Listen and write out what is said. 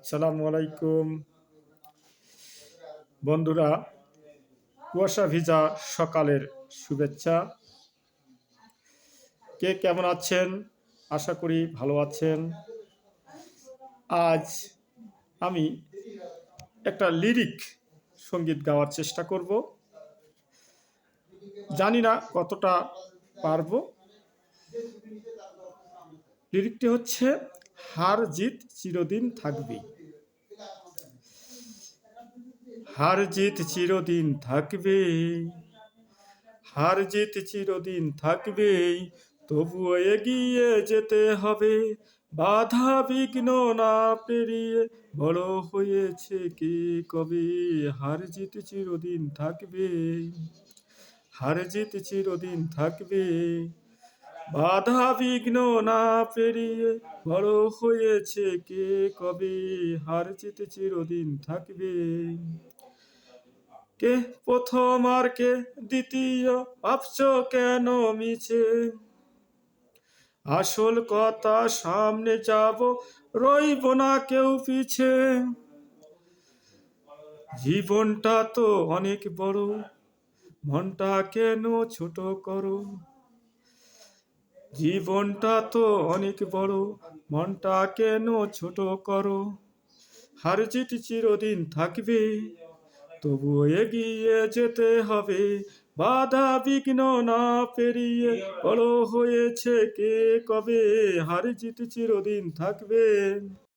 আসসালামু আলাইকুম বন্ধুরা, কুয়াশা ভিজা সকালের শুভেচ্ছা। কে কেমন আছেন? আশা করি ভালো আছেন। আজ আমি একটা লিরিক সঙ্গীত গাওয়ার চেষ্টা করব। জানি না কতটা পারবো। লিরিকটি হচ্ছে, হার জিত চিরদিন থাকবে। হার জিত চিরদিন থাকবে, হার জিত চিরদিন থাকবেই, তবুও এগিয়ে যেতে হবে। বাধা বিঘ্ন না পেরিয়ে বড় হয়েছে কে কবে। হার জিত চিরদিন থাকবে, হার জিত চিরদিন থাকবে। বাধা বিঘ্ন না পেরিয়ে বড় হয়েছে কে কবে। হার জিত চিরদিন থাকবে। কে প্রথম আর কে দ্বিতীয়, ভাবছো কেন মিছে? আসল কথা সামনে যাব, রইব না কেউ পিছে। জীবনটা তো অনেক বড়, মনটা কেন ছোট করো? জীবনটা তো অনেক বড়, মনটা কেন ছোট করো? হার জিত চিরদিন থাকবে, তবুও এগিয়ে যেতে হবে। বাধা বিঘ্ন না পেরিয়ে বড় হয়েছে কে কবে। হার জিত চিরদিন থাকবে।